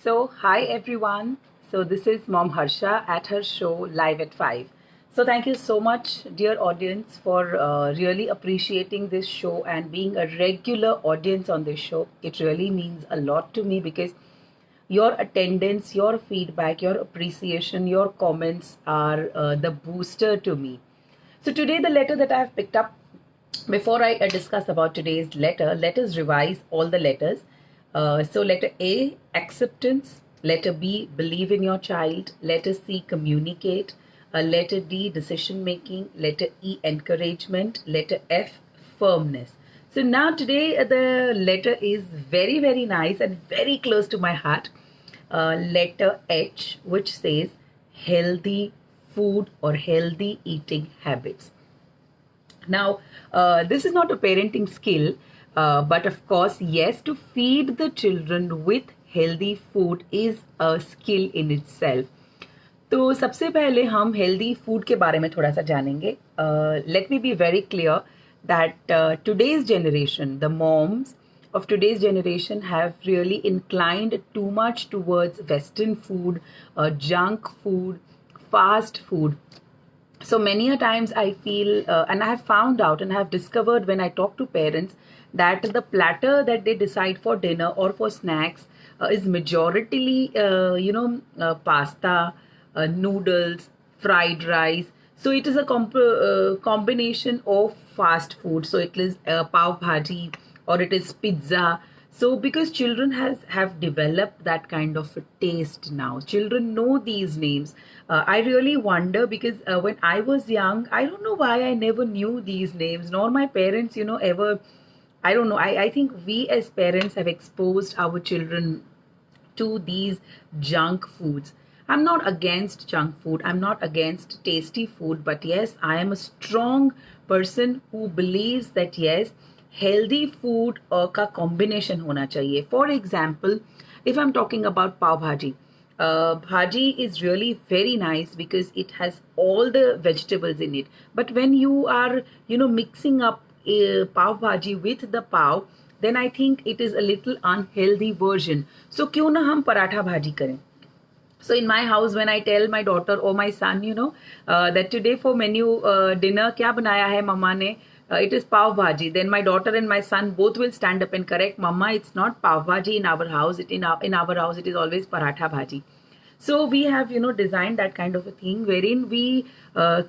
Hi everyone. This is Mom Harsha at her show Live at 5. Thank you so much, dear audience, for really appreciating this show and being a regular audience on this show. It really means a lot to me because your attendance, your feedback, your appreciation, your comments are the booster to me. So, today, the letter that I have picked up, before I discuss about today's letter, let us revise all the letters. Letter A, acceptance. Letter B, believe in your child. Letter C, communicate. Letter D, decision making. Letter E, encouragement. Letter F, firmness. So now today the letter is very, very nice and very close to my heart. Letter H, which says healthy food or healthy eating habits. Now, this is not a parenting skill, but of course, yes, to feed the children with healthy food is a skill in itself. तो सबसे पहले हम healthy food के बारे में थोड़ा सा जानेंगे. Let me be very clear that today's generation, the moms of today's generation have really inclined too much towards Western food, junk food, fast food. So many a times I feel and I have found out and I have discovered when I talk to parents that the platter that they decide for dinner or for snacks is majoritarily pasta, noodles, fried rice. So it is a combination of fast food. So it is pav bhaji or it is pizza. So because children have developed that kind of a taste now, children know these names. I really wonder because when I was young, I don't know why I never knew these names, nor my parents, ever. I don't know. I think we as parents have exposed our children to these junk foods. I'm not against junk food. I'm not against tasty food. But yes, I am a strong person who believes that yes, healthy food का combination होना चाहिए. For example, if I'm talking about pav bhaji, bhaji is really very nice because it has all the vegetables in it. But when you are, mixing up pav bhaji with the pav, then I think it is a little unhealthy version. So क्यों ना हम पराठा भाजी करें? So in my house, when I tell my daughter or my son, that today for menu dinner क्या बनाया है मम्मा ने, it is pav bhaji. Then my daughter and my son both will stand up and correct, Mama, it's not pav bhaji in our house. In our house, it is always paratha bhaji. So we have, designed that kind of a thing wherein we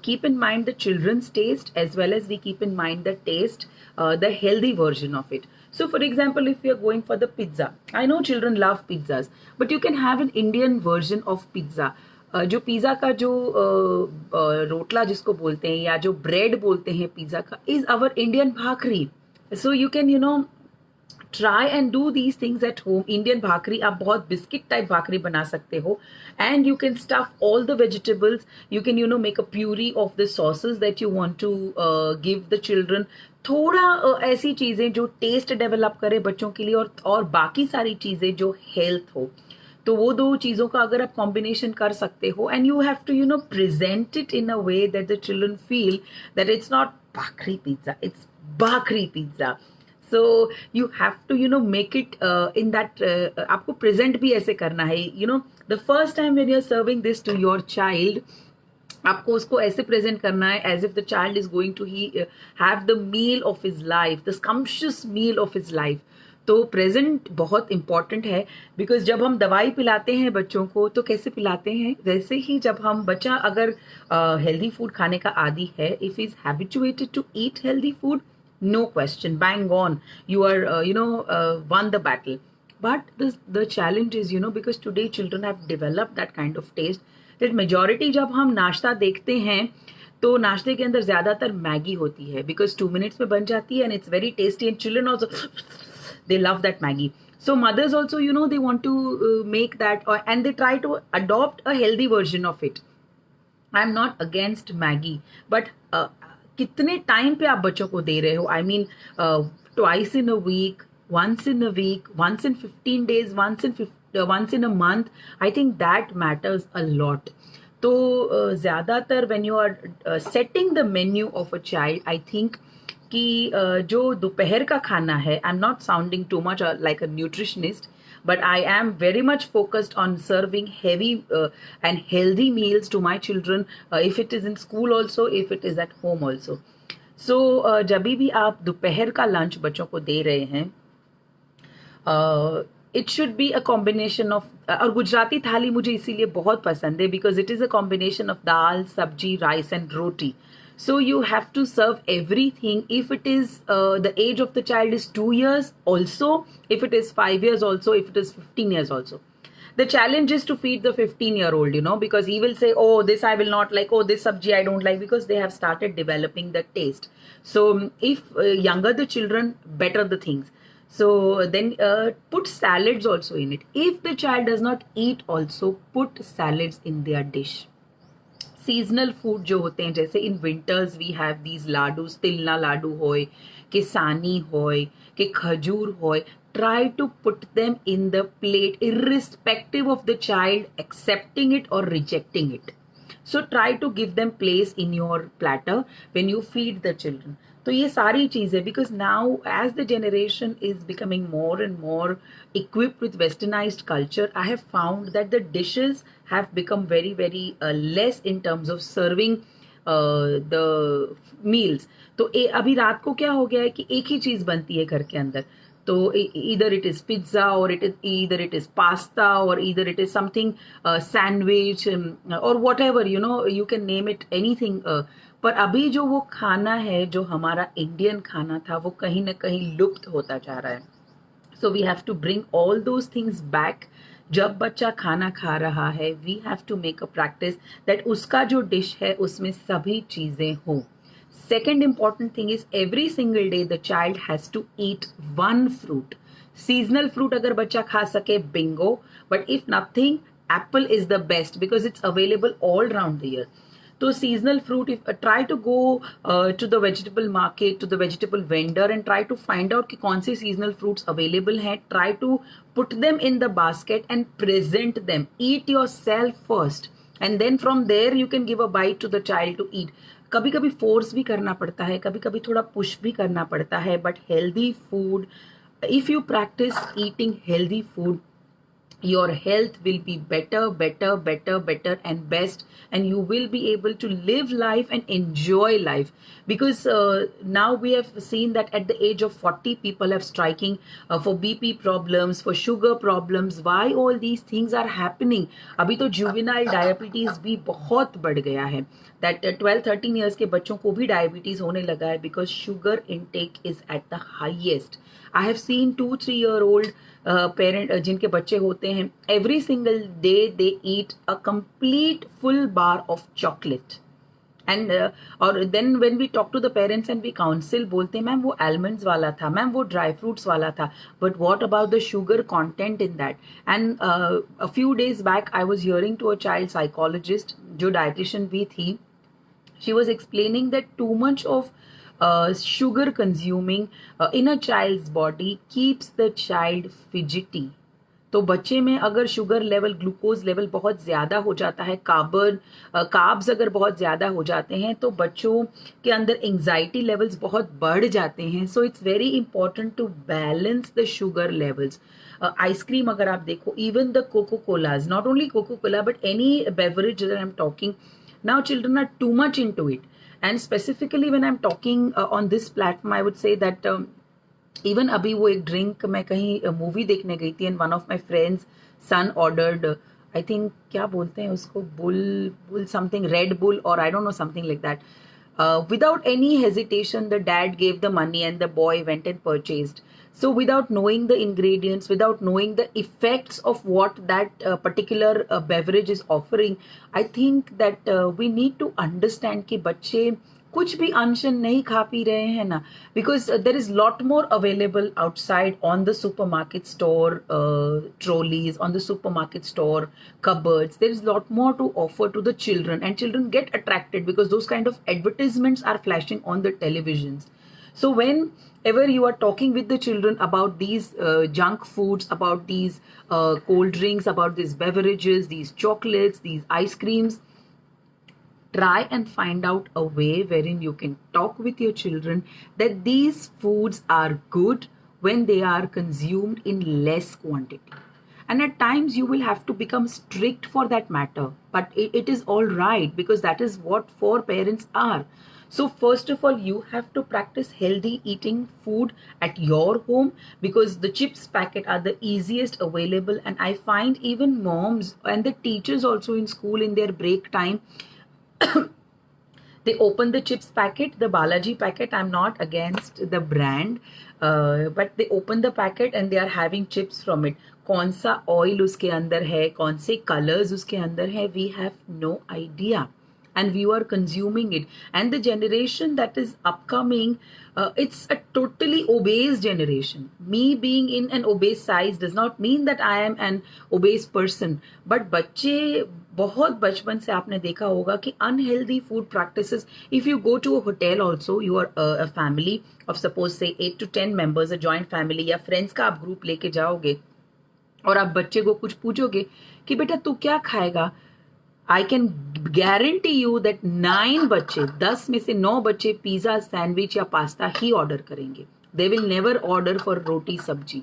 keep in mind the children's taste as well as we keep in mind the taste, the healthy version of it. So for example, if you're going for the pizza, I know children love pizzas, but you can have an Indian version of pizza. जो pizza का जो रोटला जिसको बोलते हैं या जो bread बोलते हैं पिज़्ज़ा का is our Indian bhakri. So you can try and do these things at home. Indian bhakri आप बहुत बिस्किट टाइप भाकरी बना सकते हो and you can stuff all the vegetables. You can make a puree of the sauces that you want to give the children. थोड़ा ऐसी चीज़ें जो test develop करे बच्चों के लिए और बाकी सारी चीज़ें जो हेल्थ हो. तो वो दो चीज़ों का अगर आप कॉम्बिनेशन कर सकते हो and you have to present it in a way that the children feel that it's not bhakri pizza, it's bhakri pizza. So you have to make it in that. आपको प्रेजेंट भी ऐसे करना है. The first time when you are serving this to your child, आपको उसको ऐसे present करना है as if the child is going to have the meal of his life, the स्कम्शियस meal of his life. तो प्रेजेंट बहुत important है because जब हम दवाई पिलाते हैं बच्चों को तो कैसे पिलाते हैं, वैसे ही जब हम बच्चा अगर हेल्दी फूड खाने का आदी है, if is habituated to eat healthy food, no question, bang on, you are won the battle. But the challenge is because today children have developed that kind of taste that majority जब हम नाश्ता देखते हैं तो नाश्ते के अंदर ज्यादातर मैगी होती है बिकॉज 2 minutes में बन जाती है and it's very tasty and children also they love that Maggie. So mothers also, they want to make that and they try to adopt a healthy version of it. I'm not against Maggie, but कितने time पे आप बच्चों को दे रहे हो? I mean, twice in a week, once in a week, once in 15 days, once in a month. I think that matters a lot. तो ज़्यादातर when you are setting the menu of a child, I think कि जो दोपहर का खाना है, I am not sounding too much like a nutritionist, but I am very much focused on serving heavy and healthy meals to my children, if it is in school also, if it is at home also. So जब भी आप दोपहर का lunch बच्चों को दे रहे हैं, it should be a combination of, और गुजराती थाली मुझे इसीलिए बहुत पसंद है because it is a combination of dal, sabzi, rice and roti. So you have to serve everything. If it is the age of the child is 2 years also, if it is 5 years also, if it is 15 years also. The challenge is to feed the 15-year-old, because he will say, oh, this I will not like, oh, this sabji I don't like, because they have started developing the taste. So if younger the children, better the things. So then put salads also in it. If the child does not eat also, put salads in their dish. Seasonal food जो होते हैं, जैसे in winters we have these laddus, तिलना लाडू होय, के सानी होय, के खजूर होय, try to put them in the plate irrespective of the child accepting it or rejecting it. So try to give them place in your platter when you feed the children. तो ये सारी चीज़ें, because now as the generation is becoming more and more equipped with westernized culture, I have found that the dishes have become very very less in terms of serving the meals. तो अभी रात को क्या हो गया है कि एक ही चीज़ बनती है घर के अंदर. तो either it is pizza, or either it is pasta, or either it is something sandwich, or whatever, you can name it anything. पर अभी जो वो खाना है, जो हमारा इंडियन खाना था, वो कहीं ना कहीं लुप्त होता जा रहा है. So we have to bring all those things back. जब बच्चा खाना खा रहा है, we have to make a practice that उसका जो डिश है उसमें सभी चीज़ें हों. Second important thing is every single day the child has to eat one fruit. Seasonal fruit अगर बच्चा खा सके, bingo. But if nothing, apple is the best because it's available all around the year. So seasonal fruit, if try to go to the vegetable market, to the vegetable vendor, and try to find out कि कौन से seasonal fruits available हैं. Try to put them in the basket and present them. Eat yourself first, and then from there you can give a bite to the child to eat. कभी कभी force भी करना पड़ता है, कभी कभी थोड़ा पुश भी करना पड़ता है, but healthy food, if you practice eating healthy food, your health will be better and best, and you will be able to live life and enjoy life. Because now we have seen that at the age of 40 people have striking for BP problems, for sugar problems. Why all these things are happening? अभी तो juvenile diabetes भी बहुत बढ़ गया है, that 12-13 years के बच्चों को भी diabetes होने लगा है because sugar intake is at the highest. I have seen 2-3-year-old parent जिनके बच्चे होते हैं, every single day they eat a complete full bar of chocolate. And और then when we talk to the parents and we counsel, बोलते हैं ma'am वो almonds वाला था, मैम वो ड्राई फ्रूट्स वाला था, but what about the sugar content in that. And a few days back I was hearing to a child psychologist जो dietitian भी थी. She was explaining that too much of sugar consuming in a child's body keeps the child fidgety. तो बच्चे में अगर sugar level, glucose level बहुत ज़्यादा हो जाता है, कार्ब्स अगर बहुत ज़्यादा हो जाते हैं, तो बच्चों के अंदर एंजाइटी लेवल्स बहुत बढ़ जाते हैं. So it's very important to balance the sugar levels. Ice cream अगर आप देखो, even the Coca Colas, not only Coca Cola but any beverage that I am talking, now children are too much into it. And specifically when I'm talking on this platform, I would say that even अभी वो एक drink, मैं कहीं movie देखने गई थी, and one of my friends son ordered, I think क्या बोलते हैं उसको, bull something, Red Bull, or I don't know, something like that. Without any hesitation, the dad gave the money and the boy went and purchased. So without knowing the ingredients, without knowing the effects of what that particular beverage is offering, I think that we need to understand कि बच्चे कुछ भी अनशन नहीं खा P रहे हैं ना, because there is lot more available outside on the supermarket store trolleys, on the supermarket store cupboards. There is lot more to offer to the children, and children get attracted because those kind of advertisements are flashing on the televisions. So whenever you are talking with the children about these junk foods, about these cold drinks, about these beverages, these chocolates, these ice creams, try and find out a way wherein you can talk with your children that these foods are good when they are consumed in less quantity. and at times you will have to become strict for that matter, but it is all right, because that is what four parents are. So first of all, you have to practice healthy eating food at your home, because the chips packet are the easiest available. And I find even moms and the teachers also in school, in their break time, they open the chips packet, the Balaji packet. I'm not against the brand, but they open the packet and they are having chips from it. कौन सा oil उसके अंदर है, कौन से colours उसके अंदर है, we have no idea. And we are consuming it. And the generation that is upcoming, it's a totally obese generation. Me being in an obese size does not mean that I am an obese person. But बच्चे बहुत बचपन से आपने देखा होगा कि unhealthy food practices. If you go to a hotel also, you are a family of suppose say 8 to 10 members, a joint family, या friends का आप group लेके जाओगे और आप बच्चे को कुछ पूछोगे कि बेटा तू क्या खाएगा, I can guarantee you that 9 बच्चे, 10 में से 9 बच्चे पिज्जा, सैंडविच या पास्ता ही ऑर्डर करेंगे. They will never order for roti sabzi.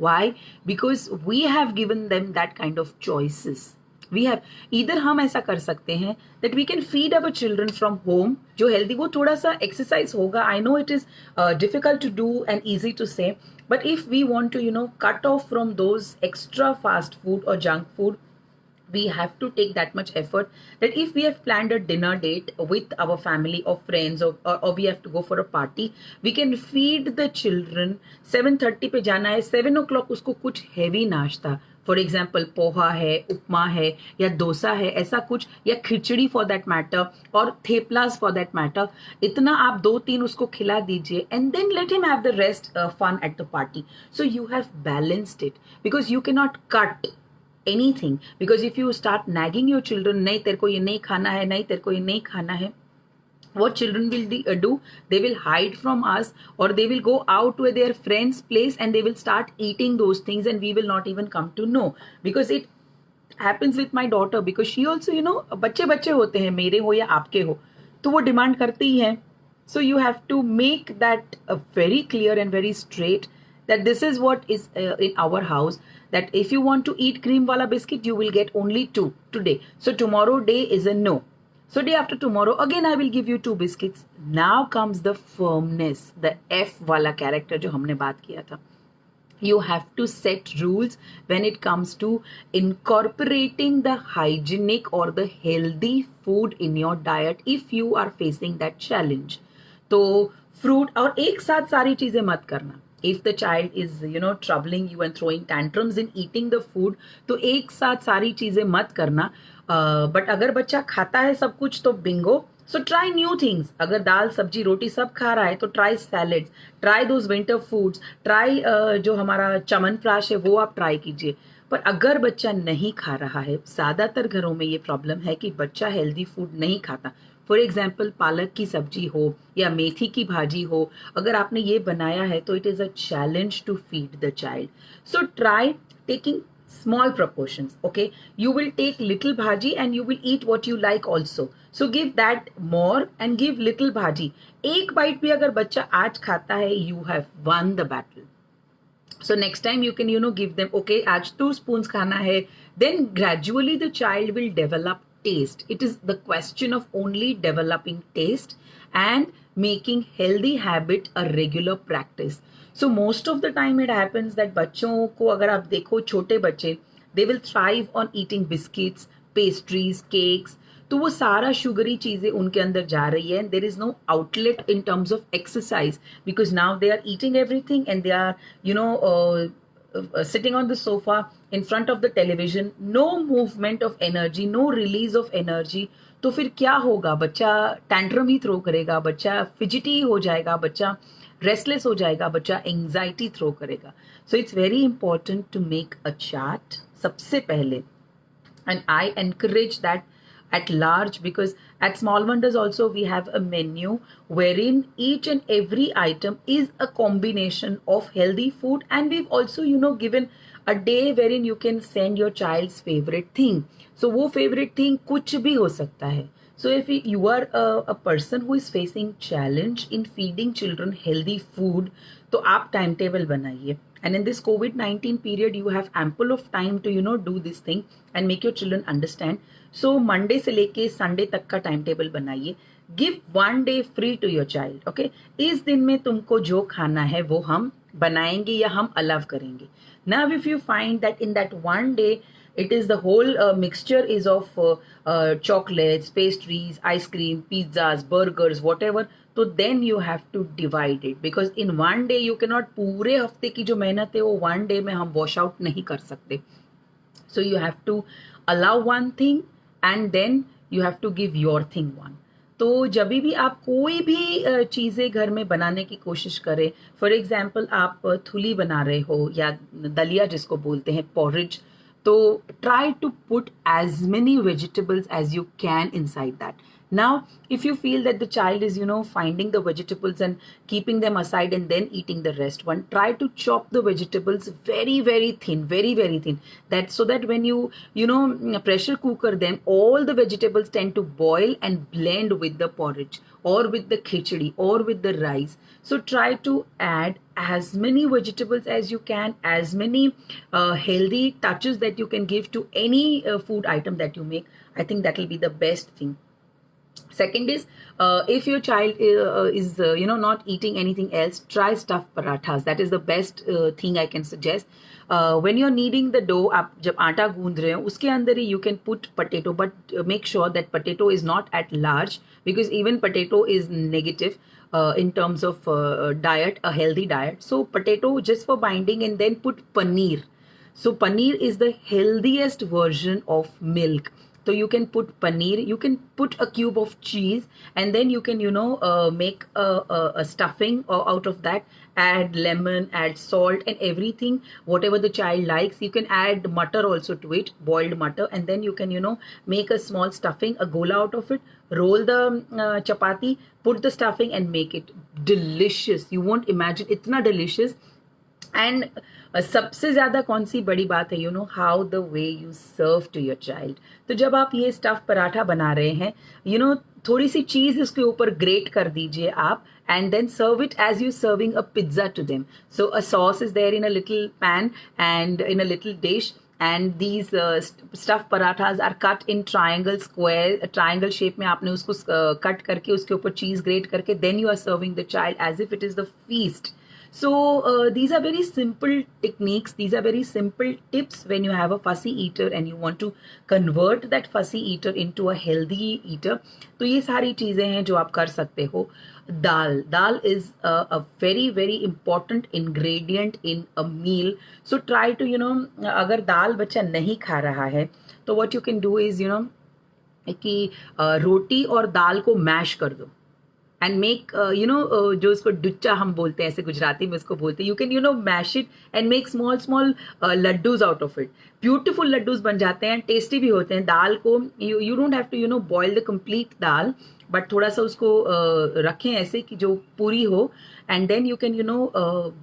Why? Because we have given them that kind of choices. We have इधर हम ऐसा कर सकते हैं that we can feed our children from home जो हेल्दी. वो थोड़ा सा एक्सरसाइज होगा. I know it is difficult to do and easy to से, but if we want to cut off from those extra fast food or junk food, we have to take that much effort. That if we have planned a dinner date with our family or friends, or we have to go for a party, we can feed the children. 7:30 पे जाना है, 7 o'clock उसको कुछ heavy नाश्ता, for example poha है, उपमा है, या डोसा है, ऐसा कुछ, या खिचड़ी फॉर दैट मैटर, और थेपलास फॉर दैट मैटर. इतना आप 2-3 उसको खिला दीजिए, and then let him have the rest fun at the party. So you have balanced it, because you can not cut anything, because if you start nagging your children, नहीं तेरे को ये नहीं खाना है, नहीं तेरे को ये नहीं खाना है, what children will do, they will hide from us, or they will go out to their friends place and they will start eating those things, and we will not even come to know. Because it happens with my daughter, because she also बच्चे बच्चे होते हैं, मेरे हो या आपके हो, तो वो डिमांड करती ही है. So you have to make that very clear and very straight, that this is what is in our house, that if you want to eat cream wala biscuit, you will get only 2 today. So tomorrow day is a no. So day after tomorrow, again I will give you 2 biscuits. Now comes the firmness, the F wala character जो हमने बात किया था. You have to set rules when it comes to incorporating the hygienic or the healthy food in your diet if you are facing that challenge. तो fruit और एक साथ सारी चीजें मत करना. If the child is troubling you and throwing tantrums in eating the food, तो एक साथ सारी चीजें मत करना. बट अगर बच्चा खाता है सब कुछ तो Bingo. So try new things. अगर दाल सब्जी रोटी सब खा रहा है तो try salads, try those winter foods, try जो हमारा चमनप्राश है वो आप ट्राई कीजिए. पर अगर बच्चा नहीं खा रहा है, ज्यादातर घरों में ये प्रॉब्लम है कि बच्चा हेल्दी फूड नहीं खाता. फॉर एग्जाम्पल पालक की सब्जी हो या मेथी की भाजी हो, अगर आपने ये बनाया है तो it is a challenge to feed the child. So try taking small proportions. Okay, you will take little bhaji and you will eat what you like also. So give that more and give little bhaji. एक bite भी अगर बच्चा आज खाता है, you have won the battle. So next time you can give them, okay, आज 2 spoons खाना है. Then gradually the child will develop taste. It is the question of only developing taste and making healthy habit a regular practice. So most of the time it happens that बच्चों को अगर आप देखो, छोटे बच्चे, they will thrive on eating biscuits, pastries, cakes. तो वो सारा शुगरी चीजें उनके अंदर जा रही है, and there is no outlet in terms of exercise, because now they are eating everything and they are sitting on the sofa in front of the television. No movement of energy, no release of energy. तो फिर क्या होगा? बच्चा tantrum ही throw करेगा, बच्चा fidgety हो जाएगा, बच्चा रेस्टलेस हो जाएगा, बच्चा एंजाइटी थ्रो करेगा. So it's very important to make a chart सबसे पहले, and I encourage that at large, because at Small Wonders also we have a menu wherein each and every item is a combination of healthy food, and we've also given a day wherein you can send your child's favorite thing. So वो favorite thing कुछ भी हो सकता है. So if you are a person who is facing challenge in feeding children healthy food, तो आप time table बनाइए. And in this COVID-19 period, you have ample of time to, do this thing and make your children understand. So Monday से लेके Sunday तक का time table बनाइए. Give one day free to your child. Okay? इस दिन में तुमको जो खाना है वो हम बनाएंगे या हम अलाव करेंगे. Now if you find that in that one day it is the whole mixture is of chocolates, pastries, ice cream, pizzas, burgers, whatever, तो then you have to divide it, because in one day you cannot पूरे हफ्ते की जो मेहनत है वो one day में हम wash out नहीं कर सकते. So you have to allow one thing and then you have to give your thing one. तो जब भी आप कोई भी चीज़ें घर में बनाने की कोशिश करें, फॉर एग्जाम्पल आप थुली बना रहे हो या दलिया जिसको बोलते हैं, पॉरिज, तो try to put as many vegetables as you can inside that. Now, if you feel that the child is, finding the vegetables and keeping them aside and then eating the rest one, try to chop the vegetables very, very thin, very, very thin. That so that when you, pressure cooker them, all the vegetables tend to boil and blend with the porridge or with the khichdi or with the rice. So try to add as many vegetables as you can, as many healthy touches that you can give to any food item that you make. I think that will be the best thing. Second is, if your child is not eating anything else, try stuffed parathas. That is the best thing I can suggest. When you're kneading the dough, आप जब आटा गूंद रहे हो उसके अंदर ही you can put potato, but make sure that potato is not at large, because even potato is negative in terms of diet, a healthy diet. So potato just for binding, and then put paneer. So paneer is the healthiest version of milk. So you can put paneer, you can put a cube of cheese, and then you can, make a stuffing out of that, add lemon, add salt and everything, whatever the child likes. You can add mutter also to it, boiled mutter, and then you can, make a small stuffing, a gola out of it, roll the chapati, put the stuffing and make it delicious. You won't imagine, itna delicious. And सबसे ज़्यादा कौन सी बड़ी बात है, how the way you serve to your child. तो जब आप ये स्टफ पराठा बना रहे हैं, थोड़ी सी चीज़ उसके ऊपर ग्रेट कर दीजिए आप, and then serve it as you serving a pizza to them. So a sauce is there in a little pan and in a little dish, and these stuffed parathas are cut in triangle, square, triangle shape में आपने उसको cut करके उसके ऊपर cheese grate करके, then you are serving the child as if it is the feast. So these are very simple techniques, these are very simple tips when you have a fussy eater and you want to convert that fussy eater into a healthy eater. तो ये सारी चीज़ें हैं जो आप कर सकते हो. Dal is a very, very important ingredient in a meal. So try to, अगर दाल बच्चा नहीं खा रहा है तो what you can do is, कि रोटी और दाल को मैश कर दो and make, जो उसको डुच्चा हम बोलते हैं, ऐसे गुजराती में उसको बोलते हैं, you can, mash it and make small laddus out of it. Beautiful laddus बन जाते हैं, tasty भी होते हैं. दाल को you don't have to, boil the complete dal, but थोड़ा सा उसको रखें ऐसे कि जो पूरी हो, and then you can,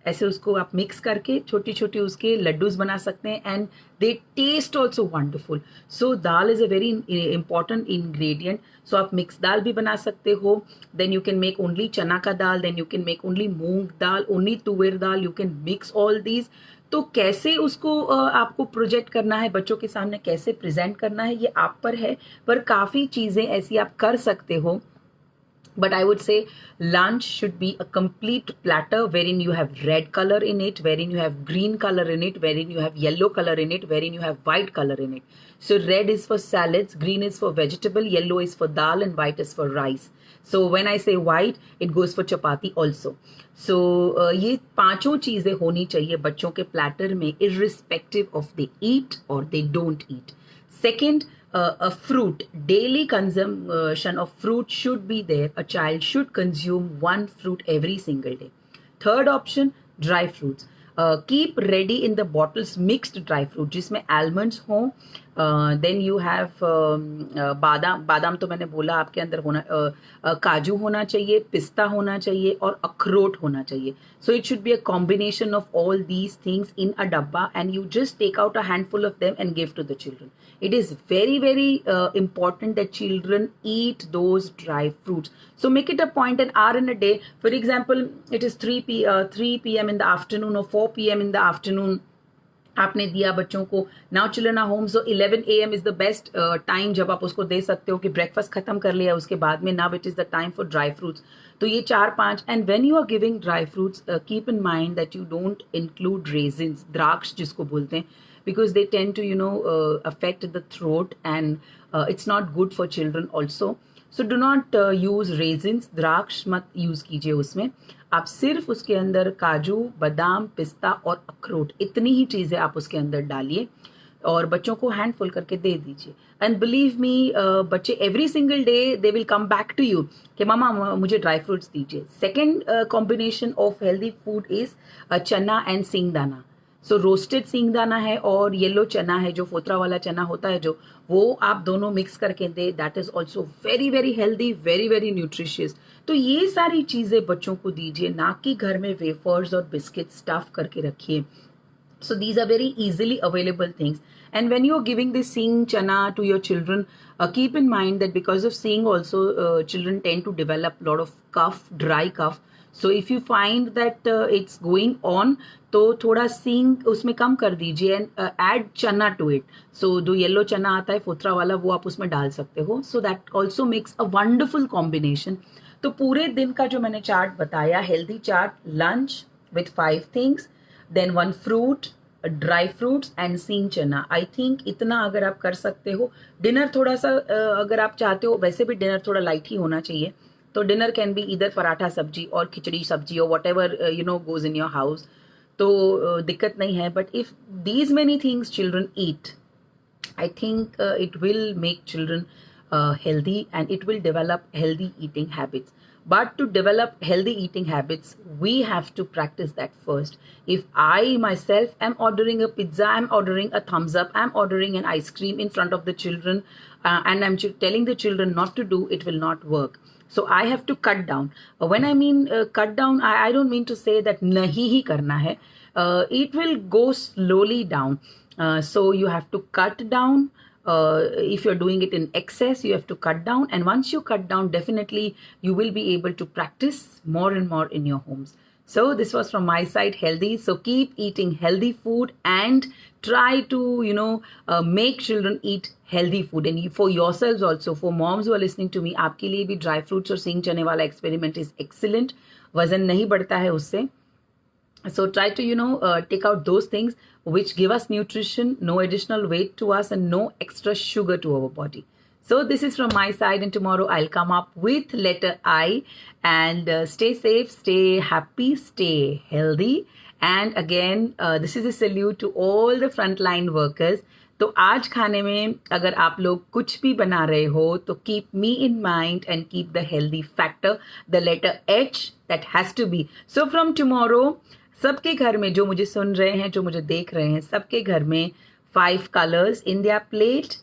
ऐसे उसको आप मिक्स करके छोटी छोटी उसके लड्डूज बना सकते हैं, and they taste also wonderful. So dal is a very important ingredient. So आप मिक्स दाल भी बना सकते हो, then you can make only chana का dal, then you can make only moong dal, only tuvar dal, you can mix all these. तो कैसे उसको आपको प्रोजेक्ट करना है, बच्चों के सामने कैसे प्रेजेंट करना है, ये आप पर है, पर काफ़ी चीज़ें ऐसी आप कर सकते हो. But I would say lunch should be a complete platter wherein you have red color in it, wherein you have green color in it, wherein you have yellow color in it, wherein you have white color in it. So red is for salads, green is for vegetable, yellow is for dal, and white is for rice. So when I say white, it goes for chapati also. So ये पांचों चीजें होनी चाहिए बच्चों के platter में, irrespective of they eat or they don't eat. Second, a fruit, daily consumption of fruit should be there. A child should consume one fruit every single day. Third option, dry fruits. Keep ready in the bottles mixed dry fruit जिसमें almonds हो, then you have बादाम तो मैंने बोला आपके अंदर होना, काजू होना चाहिए, पिस्ता होना चाहिए और अखरोट होना चाहिए. So it should be a combination of all these things in a dabba, and you just take out a handful of them and give to the children. It is very, very important that children eat those dry fruits. So make it a point, an hour in a day. For example, it is 3 p.m. in the afternoon or 4 4 PM in the afternoon आपने दिया बच्चों को. Now children are home, so 11 AM is the best time जब आप उसको दे सकते हो कि ब्रेकफास्ट खत्म कर लिया उसके बाद में. Now it is the time for dry fruits. तो ये 4-5. And when you are giving dry fruits, keep in mind that you don't include raisins, द्राक्ष जिसको बोलते हैं, because they tend to affect the throat, and it's not good for children also. So do not use raisins, द्राक्ष मत use कीजिए उसमें. आप सिर्फ उसके अंदर काजू, बादाम, पिस्ता और अखरोट, इतनी ही चीजें आप उसके अंदर डालिए और बच्चों को हैंडफुल करके दे दीजिए. एंड बिलीव मी, बच्चे every single day they will come back to you कि मामा मुझे ड्राई फ्रूट्स दीजिए. Second combination of healthy food is chana and singdana. So roasted singdana है और येलो चना है, जो फोतरा वाला चना होता है जो, वो आप दोनों मिक्स करके दे. That is also very very healthy, very very nutritious. तो ये सारी चीजें बच्चों को दीजिए, ना कि घर में वेफर्स और बिस्किट स्टफ करके रखिए. So these are very easily available things. And when you are giving this seeing chana to your children, keep in mind that because of seeing also, children tend to develop a lot of cough, dry cough. So if you find that it's going on, तो थोड़ा सींग उसमें कम कर दीजिए and add चना to it. सो जो yellow चना आता है फोतरा वाला, वो आप उसमें डाल सकते हो. So that also makes a wonderful combination. तो पूरे दिन का जो मैंने चार्ट बताया, healthy chart, lunch with 5 things, then 1 fruit, dry fruits and sing chana. I think इतना अगर आप कर सकते हो. डिनर थोड़ा सा अगर आप चाहते हो, वैसे भी डिनर थोड़ा लाइट ही होना चाहिए. तो डिनर कैन बी इधर पराठा सब्जी और खिचड़ी सब्जी और what ever goes in your house. तो दिक्कत नहीं है. But if these many things children eat, I think it will make children healthy, and it will develop healthy eating habits. But to develop healthy eating habits, we have to practice that first. If I myself am ordering a pizza, I'm ordering a thumbs up, I'm ordering an ice cream in front of the children, and I'm telling the children not to do, it will not work. So I have to cut down. When I mean cut down, I don't mean to say that nahi hi karna hai. It will go slowly down. So you have to cut down. If you're doing it in excess, you have to cut down. And once you cut down, definitely you will be able to practice more and more in your homes. So this was from my side, healthy. So keep eating healthy food and try to, make children eat healthy food. And for yourselves also, for moms who are listening to me, आपके लिए भी dry fruits और सींग चने वाला experiment is excellent. वजन नहीं बढ़ता है उससे. So try to, take out those things which give us nutrition, no additional weight to us, and no extra sugar to our body. So this is from my side, and tomorrow I'll come up with letter I. And stay safe, stay happy, stay healthy. And again, this is a salute to all the frontline workers. तो आज खाने में अगर आप लोग कुछ भी बना रहे हो, तो keep me in mind and keep the healthy factor, the letter H that has to be. So from tomorrow, सबके घर में, जो मुझे सुन रहे हैं, जो मुझे देख रहे हैं, सबके घर में 5 colors in their plate,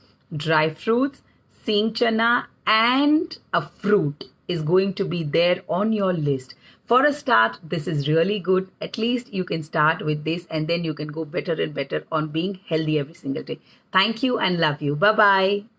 dry fruits, seeing chana, and a fruit is going to be there on your list. For a start, this is really good. At least you can start with this, and then you can go better and better on being healthy every single day. Thank you and love you. Bye-bye.